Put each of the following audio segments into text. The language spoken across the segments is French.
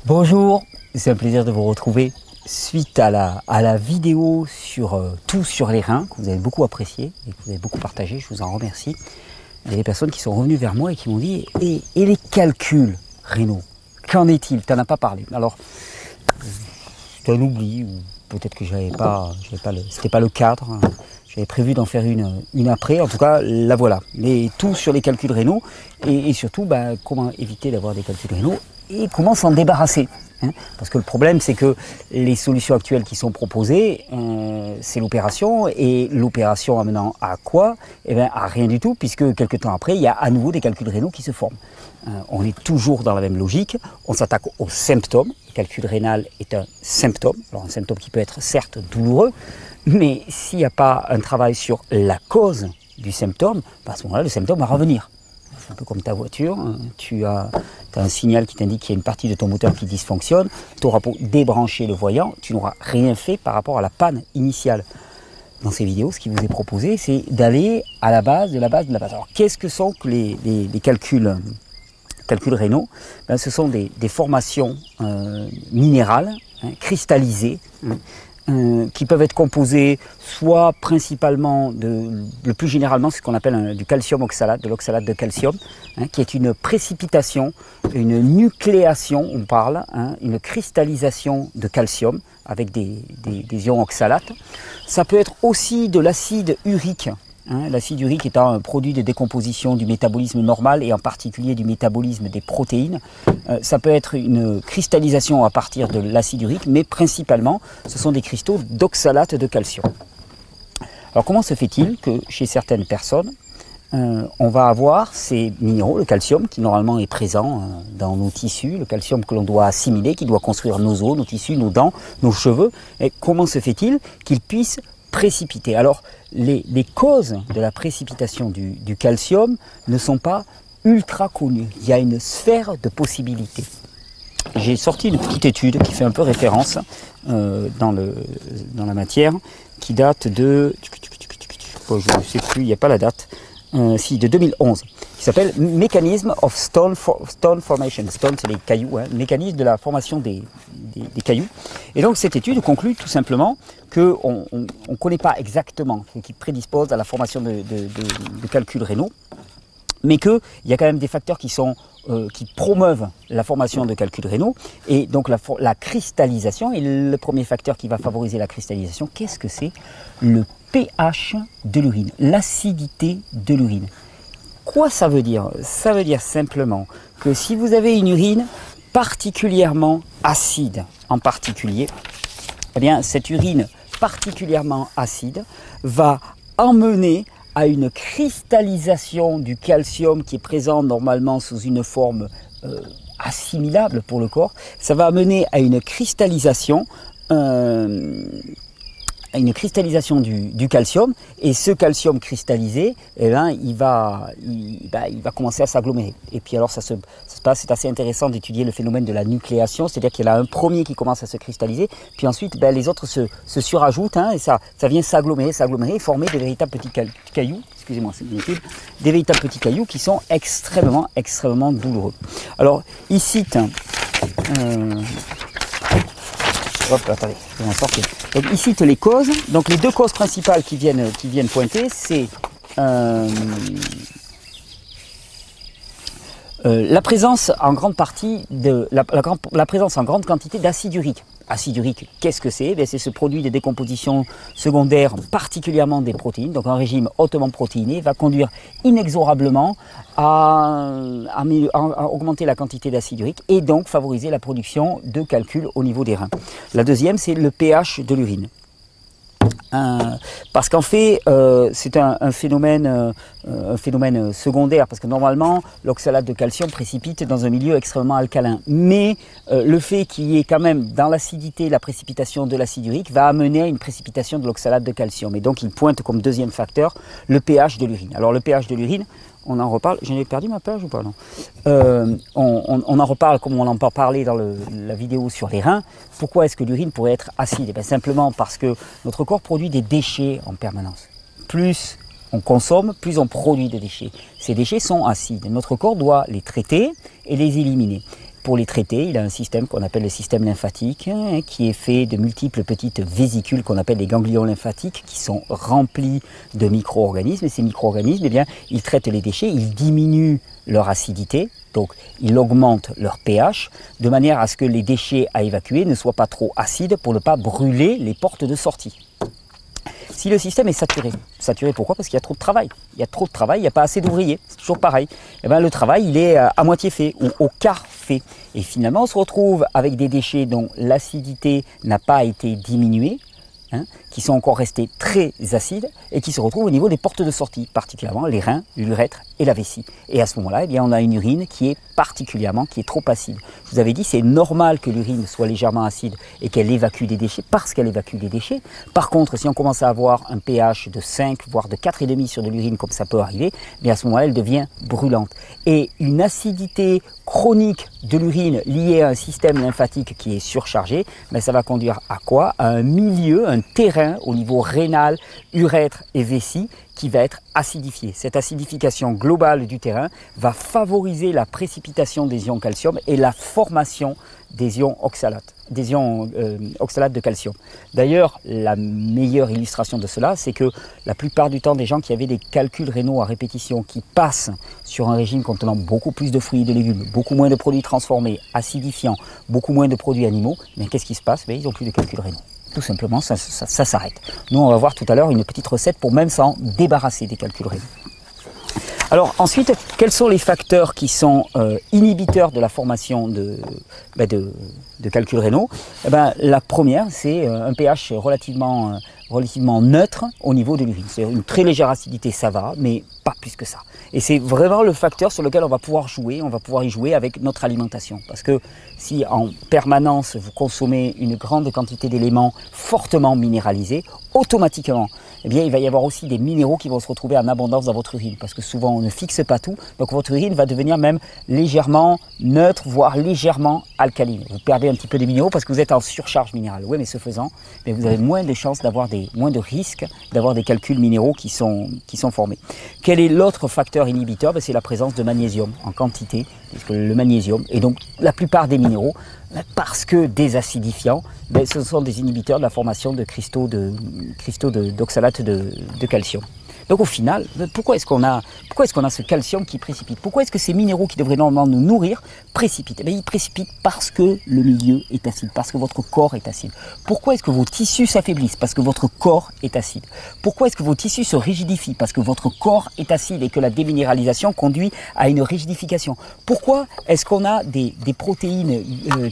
Bonjour, c'est un plaisir de vous retrouver suite à la vidéo sur tout sur les reins que vous avez beaucoup apprécié et que vous avez beaucoup partagé, je vous en remercie. Il y a des personnes qui sont revenues vers moi et qui m'ont dit et les calculs rénaux, qu'en est-il? Tu n'en as pas parlé. Alors, c'est un oubli ou peut-être que c'était pas le cadre. Hein. J'avais prévu d'en faire une après, en tout cas la voilà. Mais tout sur les calculs rénaux et surtout comment éviter d'avoir des calculs rénaux et comment s'en débarrasser. Hein. Parce que le problème c'est que les solutions actuelles qui sont proposées, c'est l'opération et l'opération amenant à quoi? Eh bien à rien du tout puisque quelques temps après il y a à nouveau des calculs rénaux qui se forment. On est toujours dans la même logique, on s'attaque aux symptômes. Le calcul rénal est un symptôme, alors un symptôme qui peut être certes douloureux, mais s'il n'y a pas un travail sur la cause du symptôme, à ce moment-là, le symptôme va revenir. C'est un peu comme ta voiture, tu as un signal qui t'indique qu'il y a une partie de ton moteur qui dysfonctionne, tu auras beau débrancher le voyant, tu n'auras rien fait par rapport à la panne initiale. Dans ces vidéos, ce qui vous est proposé, c'est d'aller à la base de la base de la base. Alors, qu'est-ce que sont que les calculs rénaux? Ce sont des formations minérales, cristallisées, qui peuvent être composées soit principalement, le plus généralement, c'est ce qu'on appelle du calcium oxalate, de l'oxalate de calcium, qui est une précipitation, une nucléation, on parle, une cristallisation de calcium avec des ions oxalates. Ça peut être aussi de l'acide urique. L'acide urique étant un produit de décomposition du métabolisme normal et en particulier du métabolisme des protéines. Ça peut être une cristallisation à partir de l'acide urique, mais principalement ce sont des cristaux d'oxalate de calcium. Alors comment se fait-il que chez certaines personnes, on va avoir ces minéraux, le calcium qui normalement est présent dans nos tissus, le calcium que l'on doit assimiler, qui doit construire nos os, nos tissus, nos dents, nos cheveux, et comment se fait-il qu'ils puissent précipiter? Alors, les causes de la précipitation du calcium ne sont pas ultra connues. Il y a une sphère de possibilités. J'ai sorti une petite étude qui fait un peu référence dans la matière, qui date de... je ne sais plus, il n'y a pas la date. De 2011, qui s'appelle Mechanism of Stone Formation. Stone, c'est les cailloux, mécanisme de la formation des cailloux. Et donc cette étude conclut tout simplement qu'on ne connaît pas exactement ce qui prédispose à la formation de calculs rénaux, mais qu'il y a quand même des facteurs qui promeuvent la formation de calculs rénaux, et donc la cristallisation. Et le premier facteur qui va favoriser la cristallisation, qu'est-ce que c'est? Le pH de l'urine, l'acidité de l'urine. Quoi ça veut dire? Ça veut dire simplement que si vous avez une urine particulièrement acide, en particulier, eh bien cette urine particulièrement acide va emmener à une cristallisation du calcium qui est présent normalement sous une forme assimilable pour le corps. Ça va amener à une cristallisation du calcium, et ce calcium cristallisé, eh bien, il va commencer à s'agglomérer. Et puis alors ça se passe, c'est assez intéressant d'étudier le phénomène de la nucléation, c'est-à-dire qu'il y en a un premier qui commence à se cristalliser, puis ensuite les autres se surajoutent, et ça vient s'agglomérer, et former des véritables petits cailloux, excusez-moi, c'est une étude, des véritables petits cailloux qui sont extrêmement, extrêmement douloureux. Alors, ici, attendez, je vais en sortir. Donc ici, tu as les causes. Donc les deux causes principales qui viennent pointer, c'est la présence en grande partie la présence en grande quantité d'acide urique. Acide urique, qu'est-ce que c'est? C'est ce produit de décomposition secondaire, particulièrement des protéines. Donc un régime hautement protéiné va conduire inexorablement à augmenter la quantité d'acide urique et donc favoriser la production de calculs au niveau des reins. La deuxième, c'est le pH de l'urine. Parce qu'en fait, c'est un phénomène secondaire, parce que normalement, l'oxalate de calcium précipite dans un milieu extrêmement alcalin. Mais le fait qu'il y ait quand même dans l'acidité la précipitation de l'acide urique va amener à une précipitation de l'oxalate de calcium. Et donc, il pointe comme deuxième facteur le pH de l'urine. Alors, le pH de l'urine, on en reparle. J'en ai perdu ma page ou pas? Non. On en reparle comme on en parlait dans la vidéo sur les reins. Pourquoi est-ce que l'urine pourrait être acide? Simplement parce que notre corps produit des déchets en permanence. Plus on consomme, plus on produit de déchets. Ces déchets sont acides. Notre corps doit les traiter et les éliminer. pour les traiter, il a un système qu'on appelle le système lymphatique, hein, qui est fait de multiples petites vésicules qu'on appelle les ganglions lymphatiques, qui sont remplis de micro-organismes. Et ces micro-organismes, eh bien, ils traitent les déchets, ils diminuent leur acidité, donc ils augmentent leur pH, de manière à ce que les déchets à évacuer ne soient pas trop acides pour ne pas brûler les portes de sortie. Si le système est saturé pourquoi? Parce qu'il y a trop de travail. Il y a trop de travail, il n'y a pas assez d'ouvriers. C'est toujours pareil. Et bien, le travail, il est à moitié fait ou au quart fait. Et finalement, on se retrouve avec des déchets dont l'acidité n'a pas été diminuée, hein, qui sont encore restés très acides et qui se retrouvent au niveau des portes de sortie, particulièrement les reins, l'urètre et la vessie. Et à ce moment-là, eh bien, on a une urine qui est trop acide. Je vous avais dit, c'est normal que l'urine soit légèrement acide et qu'elle évacue des déchets parce qu'elle évacue des déchets. Par contre, si on commence à avoir un pH de 5, voire de 4,5 sur de l'urine, comme ça peut arriver, mais à ce moment-là, elle devient brûlante. Et une acidité chronique de l'urine liée à un système lymphatique qui est surchargé, ben ça va conduire à quoi? À un milieu, un terrain au niveau rénal, urètre et vessie qui va être acidifié. Cette acidification globale du terrain va favoriser la précipitation des ions calcium et la formation des ions oxalates, oxalates de calcium. D'ailleurs, la meilleure illustration de cela, c'est que la plupart du temps, des gens qui avaient des calculs rénaux à répétition, qui passent sur un régime contenant beaucoup plus de fruits et de légumes, beaucoup moins de produits transformés, acidifiants, beaucoup moins de produits animaux, mais qu'est-ce qui se passe? Ils n'ont plus de calculs rénaux. Tout simplement, ça s'arrête. Nous, on va voir tout à l'heure une petite recette pour même s'en débarrasser des calculs rénaux. Alors ensuite, quels sont les facteurs qui sont inhibiteurs de la formation de calculs rénaux? La première, c'est un pH relativement neutre au niveau de l'urine. C'est-à-dire une très légère acidité, ça va, mais pas plus que ça. Et c'est vraiment le facteur sur lequel on va pouvoir y jouer avec notre alimentation. Parce que si en permanence vous consommez une grande quantité d'éléments fortement minéralisés, automatiquement, eh bien, il va y avoir aussi des minéraux qui vont se retrouver en abondance dans votre urine. Parce que souvent, on ne fixe pas tout. Donc, votre urine va devenir même légèrement neutre, voire légèrement alcaline. Vous perdez un petit peu des minéraux parce que vous êtes en surcharge minérale. Oui, mais ce faisant, eh vous avez moins de chances moins de risques d'avoir des calculs minéraux qui sont formés. Quel est l'autre facteur inhibiteur? C'est la présence de magnésium en quantité. Puisque le magnésium et donc la plupart des minéraux, parce que des acidifiants, ce sont des inhibiteurs de la formation de cristaux d'oxalate de calcium. Donc au final, pourquoi est-ce qu'on a ce calcium qui précipite? Pourquoi est-ce que ces minéraux qui devraient normalement nous nourrir précipitent? Ils précipitent parce que le milieu est acide, parce que votre corps est acide. Pourquoi est-ce que vos tissus s'affaiblissent? Parce que votre corps est acide. Pourquoi est-ce que vos tissus se rigidifient? Parce que votre corps est acide et que la déminéralisation conduit à une rigidification. Pourquoi est-ce qu'on a des protéines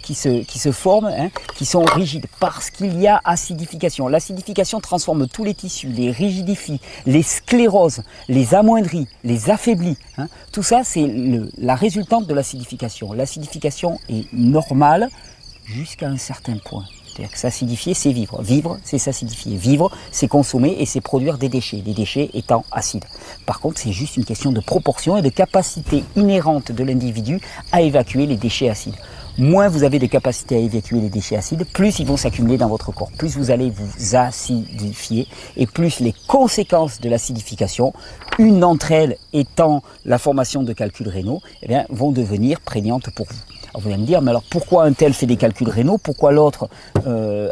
qui se forment, qui sont rigides? Parce qu'il y a acidification. L'acidification transforme tous les tissus, les rigidifie, les sclérose, les amoindrit, les affaiblit. Tout ça, c'est la résultante de l'acidification. L'acidification est normale jusqu'à un certain point. C'est-à-dire que s'acidifier, c'est vivre. Vivre, c'est s'acidifier. Vivre, c'est consommer et c'est produire des déchets étant acides. Par contre, c'est juste une question de proportion et de capacité inhérente de l'individu à évacuer les déchets acides. Moins vous avez de capacité à évacuer les déchets acides, plus ils vont s'accumuler dans votre corps, plus vous allez vous acidifier et plus les conséquences de l'acidification, une d'entre elles étant la formation de calculs rénaux, vont devenir prégnantes pour vous. Alors vous allez me dire, mais alors pourquoi un tel fait des calculs rénaux, pourquoi l'autre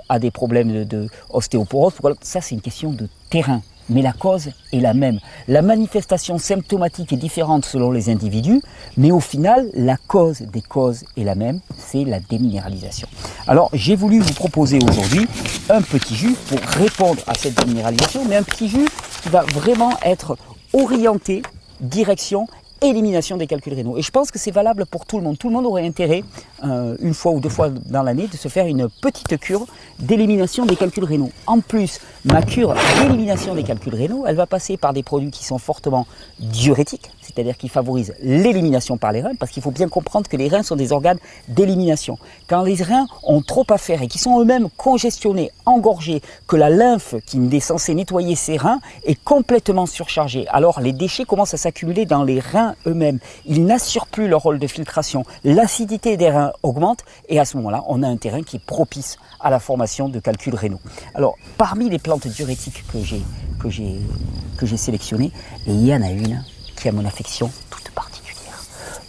a des problèmes d'ostéoporose? Ça, c'est une question de terrain. Mais la cause est la même. La manifestation symptomatique est différente selon les individus, mais au final, la cause des causes est la même, c'est la déminéralisation. Alors, j'ai voulu vous proposer aujourd'hui un petit jus pour répondre à cette déminéralisation, mais un petit jus qui va vraiment être orienté, direction, élimination des calculs rénaux. Et je pense que c'est valable pour tout le monde. Tout le monde aurait intérêt, une fois ou deux fois dans l'année, de se faire une petite cure d'élimination des calculs rénaux. En plus, ma cure d'élimination des calculs rénaux, elle va passer par des produits qui sont fortement diurétiques, c'est-à-dire qui favorisent l'élimination par les reins, parce qu'il faut bien comprendre que les reins sont des organes d'élimination. Quand les reins ont trop à faire et qui sont eux-mêmes congestionnés, engorgés, que la lymphe qui est censée nettoyer ces reins est complètement surchargée, alors les déchets commencent à s'accumuler dans les reins eux-mêmes. Ils n'assurent plus leur rôle de filtration. L'acidité des reins augmente et à ce moment-là, on a un terrain qui est propice à la formation de calculs rénaux. Alors, parmi les plantes diurétiques que j'ai sélectionnées, il y en a une qui a mon affection toute particulière.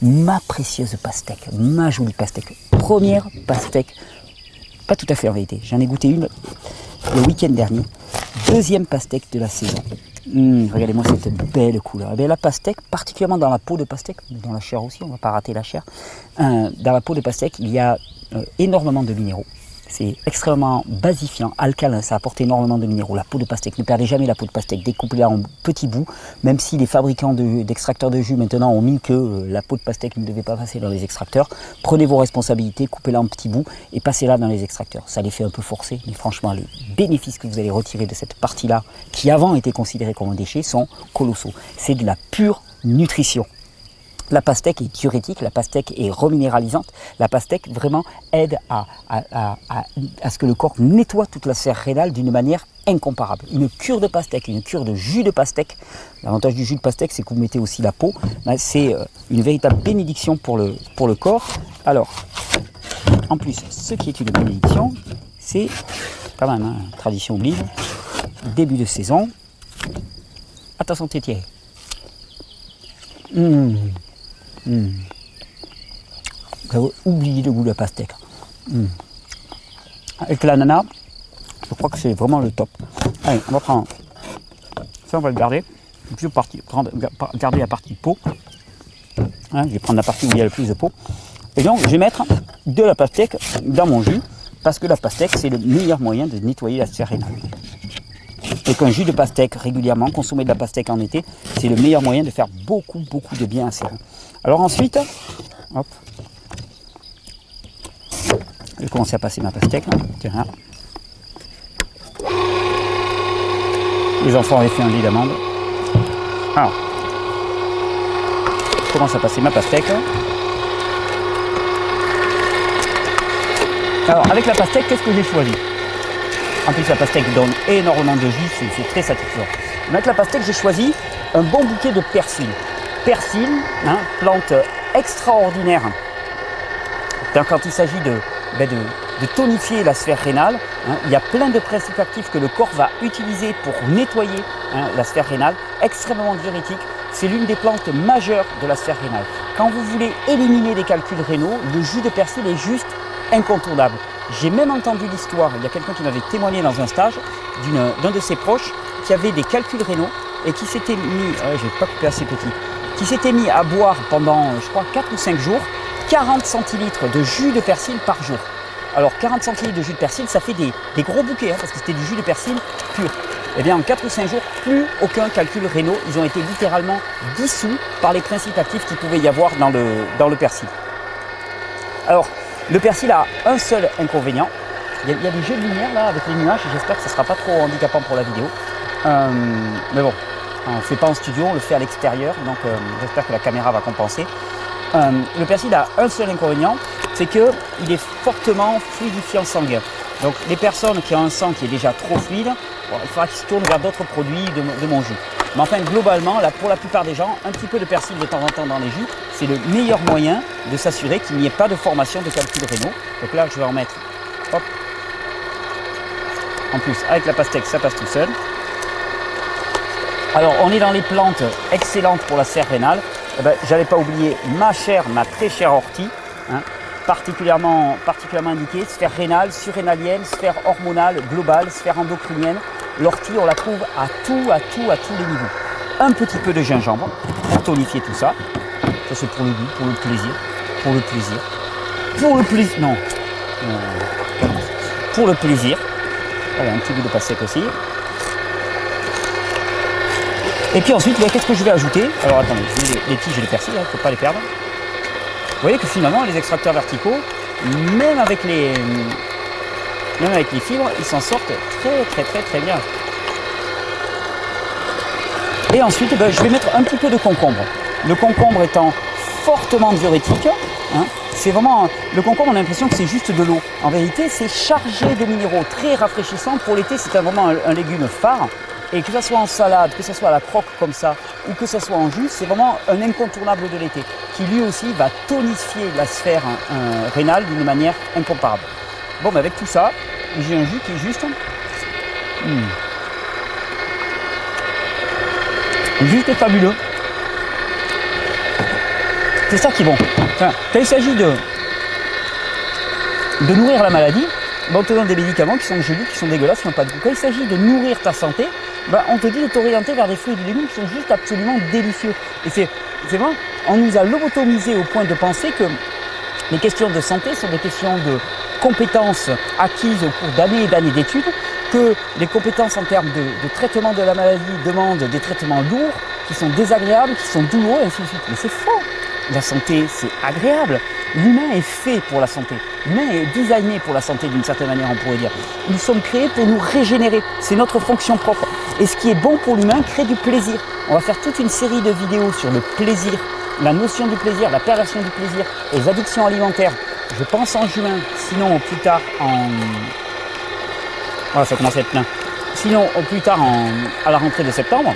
ma précieuse pastèque, ma jolie pastèque. Première pastèque, pas tout à fait en vérité, j'en ai goûté une le week-end dernier. Deuxième pastèque de la saison. Regardez-moi cette belle couleur. Et bien, la pastèque, particulièrement dans la peau de pastèque, dans la chair aussi, on ne va pas rater la chair. Dans la peau de pastèque, il y a énormément de minéraux. C'est extrêmement basifiant, alcalin, ça apporte énormément de minéraux. La peau de pastèque, ne perdez jamais la peau de pastèque, découpez-la en petits bouts, même si les fabricants d'extracteurs de jus maintenant ont mis que la peau de pastèque ne devait pas passer dans les extracteurs. Prenez vos responsabilités, coupez-la en petits bouts et passez-la dans les extracteurs. Ça les fait un peu forcer, mais franchement, les bénéfices que vous allez retirer de cette partie-là, qui avant était considérée comme un déchet, sont colossaux. C'est de la pure nutrition. La pastèque est diurétique, la pastèque est reminéralisante, la pastèque vraiment aide à ce que le corps nettoie toute la sphère rénale d'une manière incomparable. Une cure de pastèque, une cure de jus de pastèque, l'avantage du jus de pastèque c'est que vous mettez aussi la peau, c'est une véritable bénédiction pour le corps. Alors, en plus, ce qui est une bénédiction, c'est quand même, hein, tradition oblige, début de saison, attention tétier. Vous avez oublié le goût de la pastèque. Avec l'ananas, je crois que c'est vraiment le top. Allez, on va prendre ça, on va le garder. Garder la partie peau. Hein, je vais prendre la partie où il y a le plus de peau. Et donc, je vais mettre de la pastèque dans mon jus, parce que la pastèque, c'est le meilleur moyen de nettoyer la sphère rénale. Et qu'un jus de pastèque régulièrement, consommer de la pastèque en été, c'est le meilleur moyen de faire beaucoup de bien à ses reins. Alors ensuite, hop, je vais commencer à passer ma pastèque. Tiens. Les enfants avaient fait un lit d'amande. Alors, je commence à passer ma pastèque. Alors, avec la pastèque, qu'est-ce que j'ai choisi? En plus, la pastèque donne énormément de jus, c'est très satisfaisant. Avec la pastèque, j'ai choisi un bon bouquet de persil. Persil, hein, plante extraordinaire. Donc, quand il s'agit de tonifier la sphère rénale, hein, il y a plein de principes actifs que le corps va utiliser pour nettoyer, hein, la sphère rénale, extrêmement diurétique. C'est l'une des plantes majeures de la sphère rénale. Quand vous voulez éliminer les calculs rénaux, le jus de persil est juste incontournable. J'ai même entendu l'histoire, il y a quelqu'un qui m'avait témoigné dans un stage d'un de ses proches qui avait des calculs rénaux et qui s'était mis, je vais pas couper assez petit, qui s'était mis à boire pendant, je crois, 4 ou 5 jours, 40 centilitres de jus de persil par jour. Alors 40 centilitres de jus de persil, ça fait des gros bouquets, hein, parce que c'était du jus de persil pur. Eh bien en 4 ou 5 jours, plus aucun calcul rénaux, ils ont été littéralement dissous par les principes actifs qu'il pouvait y avoir dans le persil. Alors, le persil a un seul inconvénient. Il y a des jeux de lumière là avec les nuages, j'espère que ce ne sera pas trop handicapant pour la vidéo. Mais bon, on ne fait pas en studio, on le fait à l'extérieur, donc j'espère que la caméra va compenser. Le persil a un seul inconvénient, c'est qu'il est fortement fluidifiant sanguin. Donc les personnes qui ont un sang qui est déjà trop fluide, bon, il faudra qu'ils se tournent vers d'autres produits de mon jus. Mais enfin, globalement, là, pour la plupart des gens, un petit peu de persil de temps en temps dans les jus, c'est le meilleur moyen de s'assurer qu'il n'y ait pas de formation de calculs rénaux. Donc là, je vais en mettre, hop. En plus, avec la pastèque, ça passe tout seul. Alors, on est dans les plantes excellentes pour la sphère rénale. Eh ben, j'allais pas oublier ma très chère ortie, hein, particulièrement indiquée, sphère rénale, surrénalienne, sphère hormonale, globale, sphère endocrinienne. L'ortie, on la trouve à tous les niveaux. Un petit peu de gingembre pour tonifier tout ça. Ça, c'est pour le goût, pour le plaisir. Pour le plaisir, non. Pour le plaisir. Voilà, un petit bout de pastèque aussi. Et puis ensuite, qu'est-ce que je vais ajouter? Alors attendez, je mets les tiges de persil, il ne faut pas les perdre. Vous voyez que finalement, les extracteurs verticaux, même avec les fibres, ils s'en sortent très bien. Et ensuite, je vais mettre un petit peu de concombre. Le concombre étant fortement diurétique, hein, c'est vraiment, le concombre, on a l'impression que c'est juste de l'eau. En vérité, c'est chargé de minéraux, très rafraîchissant. Pour l'été, c'est vraiment un légume phare. Et que ce soit en salade, que ce soit à la croque comme ça, ou que ce soit en jus, c'est vraiment un incontournable de l'été, qui lui aussi va tonifier la sphère rénale d'une manière incomparable. Bon, mais avec tout ça, j'ai un jus qui est juste... juste fabuleux. C'est ça qui est bon. Enfin, quand il s'agit de nourrir la maladie, ben on te donne des médicaments qui sont gelés, qui sont dégueulasses, qui n'ont pas de goût. Quand il s'agit de nourrir ta santé, ben on te dit de t'orienter vers des fruits et des légumes qui sont juste absolument délicieux. Et c'est vrai, on nous a lobotomisé au point de penser que les questions de santé sont des questions de compétences acquises au cours d'années et d'années d'études, que les compétences en termes de traitement de la maladie demandent des traitements lourds, qui sont désagréables, qui sont douloureux, et ainsi de suite. Mais c'est faux. La santé, c'est agréable. L'humain est fait pour la santé. L'humain est designé pour la santé d'une certaine manière, on pourrait dire. Nous sommes créés pour nous régénérer. C'est notre fonction propre. Et ce qui est bon pour l'humain crée du plaisir. On va faire toute une série de vidéos sur le plaisir, la notion du plaisir, la perversion du plaisir, les addictions alimentaires. Je pense en juin, sinon au plus tard en... Voilà, ça commence à être plein. Sinon au plus tard à la rentrée de septembre.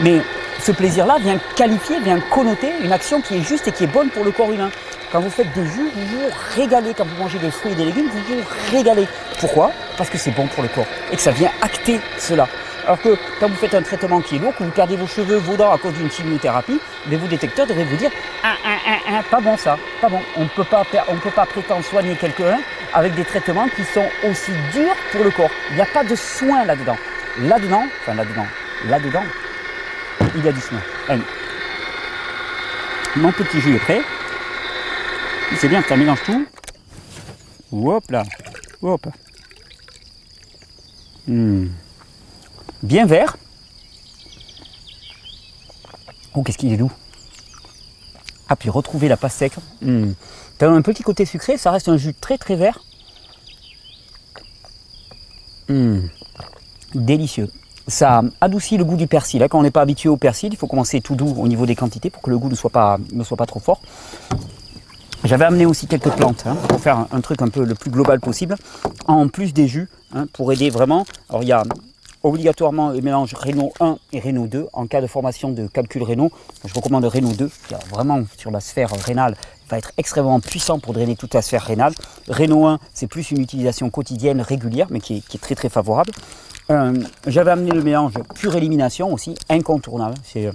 Mais ce plaisir-là vient qualifier, vient connoter une action qui est juste et qui est bonne pour le corps humain. Quand vous faites des jus, vous vous régalez. Quand vous mangez des fruits et des légumes, vous vous régalez. Pourquoi? Parce que c'est bon pour le corps et que ça vient acter cela. Alors que quand vous faites un traitement qui est lourd, que vous perdez vos cheveux, vos dents à cause d'une chimiothérapie, mais vos détecteurs devraient vous dire pas bon ça, pas bon. On ne peut pas prétendre soigner quelqu'un avec des traitements qui sont aussi durs pour le corps. Il n'y a pas de soin là-dedans. Là-dedans, il y a du soin. Allez. Mon petit jus est prêt. C'est bien, ça mélange tout. Hop là. Hop. Bien vert. Oh, qu'est-ce qu'il est doux. Ah, puis retrouver la pastèque. T'as un petit côté sucré, ça reste un jus très très vert. Délicieux. Ça adoucit le goût du persil. Là, quand on n'est pas habitué au persil, il faut commencer tout doux au niveau des quantités pour que le goût ne soit pas trop fort. J'avais amené aussi quelques plantes pour faire un truc un peu le plus global possible, en plus des jus, pour aider vraiment. Alors il y a obligatoirement le mélange Réno 1 et Réno 2 en cas de formation de calcul rénaux. Je recommande Réno 2 qui a vraiment sur la sphère rénale va être extrêmement puissant pour drainer toute la sphère rénale. Réno 1 c'est plus une utilisation quotidienne régulière mais qui est très très favorable. J'avais amené le mélange pure élimination aussi, incontournable. C'est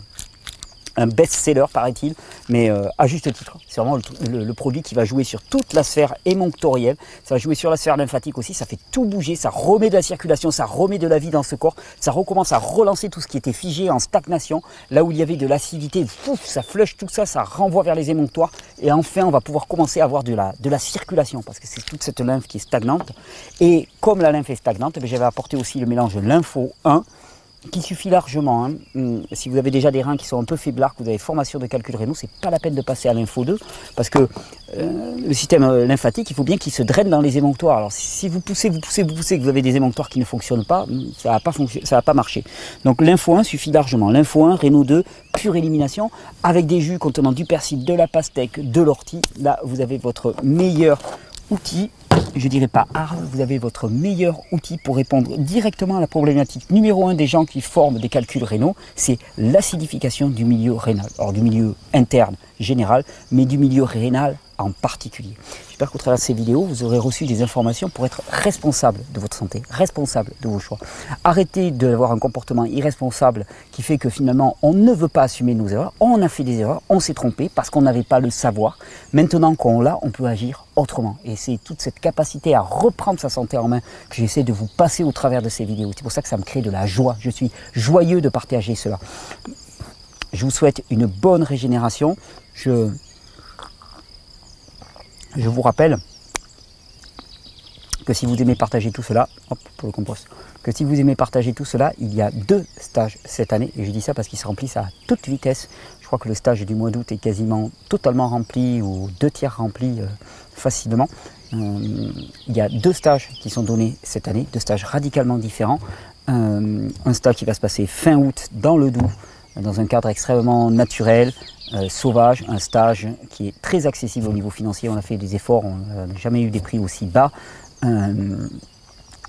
un best-seller paraît-il, mais à juste titre. C'est vraiment le produit qui va jouer sur toute la sphère émonctorielle, ça va jouer sur la sphère lymphatique aussi, ça fait tout bouger, ça remet de la circulation, ça remet de la vie dans ce corps, ça recommence à relancer tout ce qui était figé en stagnation, là où il y avait de l'acidité, ça flush tout ça, ça renvoie vers les émonctoires, et enfin on va pouvoir commencer à avoir de la circulation, parce que c'est toute cette lymphe qui est stagnante, et comme la lymphe est stagnante, j'avais apporté aussi le mélange Lympho 1, qui suffit largement. Si vous avez déjà des reins qui sont un peu faiblards, que vous avez formation de calcul rénaux, c'est pas la peine de passer à Lympho 2 parce que le système lymphatique, il faut bien qu'il se draine dans les émonctoires. Alors si vous poussez, que vous avez des émonctoires qui ne fonctionnent pas, ça va pas marcher. Donc Lympho 1 suffit largement. Lympho 1, Réno 2, pure élimination, avec des jus contenant du persil, de la pastèque, de l'ortie. Là, vous avez votre meilleur outil. Je dirais pas arme, vous avez votre meilleur outil pour répondre directement à la problématique numéro 1 des gens qui forment des calculs rénaux, c'est l'acidification du milieu rénal. Alors du milieu interne général, mais du milieu rénal en particulier. J'espère qu'au travers de ces vidéos, vous aurez reçu des informations pour être responsable de votre santé, responsable de vos choix. Arrêtez d'avoir un comportement irresponsable qui fait que finalement on ne veut pas assumer nos erreurs, on a fait des erreurs, on s'est trompé parce qu'on n'avait pas le savoir. Maintenant qu'on l'a, on peut agir autrement. Et c'est toute cette capacité à reprendre sa santé en main que j'essaie de vous passer au travers de ces vidéos. C'est pour ça que ça me crée de la joie. Je suis joyeux de partager cela. Je vous souhaite une bonne régénération. Je vous rappelle que si vous aimez partager tout cela, hop, pour le compost, que si vous aimez partager tout cela, il y a 2 stages cette année, et je dis ça parce qu'ils se remplissent à toute vitesse. Je crois que le stage du mois d'août est quasiment totalement rempli, ou 2/3 rempli facilement. Il y a 2 stages qui sont donnés cette année, 2 stages radicalement différents. Un stage qui va se passer fin août dans le Doubs, dans un cadre extrêmement naturel, sauvage, un stage qui est très accessible au niveau financier. On a fait des efforts, on n'a jamais eu des prix aussi bas,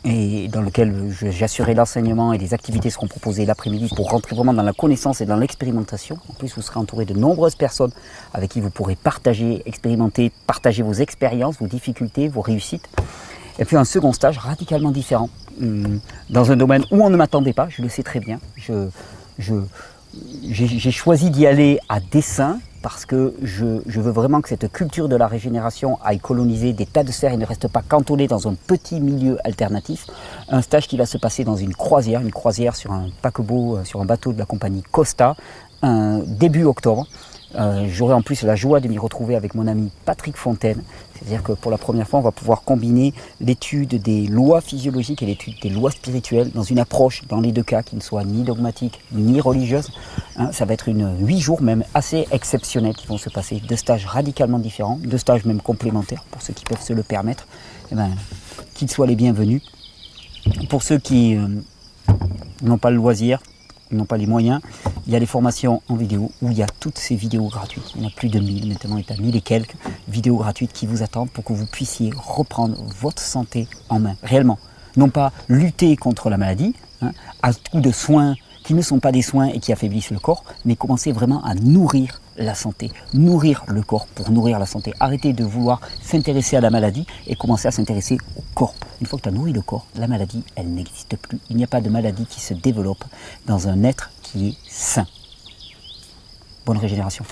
et dans lequel j'assurerai l'enseignement et des activités seront proposées l'après-midi pour rentrer vraiment dans la connaissance et dans l'expérimentation. En plus, vous serez entouré de nombreuses personnes avec qui vous pourrez partager, expérimenter, partager vos expériences, vos difficultés, vos réussites. Et puis un second stage radicalement différent, dans un domaine où on ne m'attendait pas, je le sais très bien. J'ai choisi d'y aller à dessein parce que je veux vraiment que cette culture de la régénération aille coloniser des tas de serres et ne reste pas cantonné dans un petit milieu alternatif. Un stage qui va se passer dans une croisière sur un paquebot, sur un bateau de la compagnie Costa, début octobre. J'aurai en plus la joie de m'y retrouver avec mon ami Patrick Fontaine. C'est-à-dire que pour la première fois, on va pouvoir combiner l'étude des lois physiologiques et l'étude des lois spirituelles dans une approche, dans les deux cas, qui ne soit ni dogmatique ni religieuse. Ça va être 8 jours même assez exceptionnels qui vont se passer, 2 stages radicalement différents, 2 stages même complémentaires pour ceux qui peuvent se le permettre. Qu'ils soient les bienvenus. Pour ceux qui n'ont pas le loisir, n'ont pas les moyens, il y a les formations en vidéo où il y a toutes ces vidéos gratuites. Il y en a plus de 1000, maintenant il y a 1000 et quelques vidéos gratuites qui vous attendent pour que vous puissiez reprendre votre santé en main, réellement. Non pas lutter contre la maladie, à coup de soins qui ne sont pas des soins et qui affaiblissent le corps, mais commencer vraiment à nourrir la santé, nourrir le corps pour nourrir la santé. Arrêtez de vouloir s'intéresser à la maladie et commencer à s'intéresser au corps. Une fois que tu as nourri le corps, la maladie, elle n'existe plus. Il n'y a pas de maladie qui se développe dans un être qui est sain. Bonne régénération.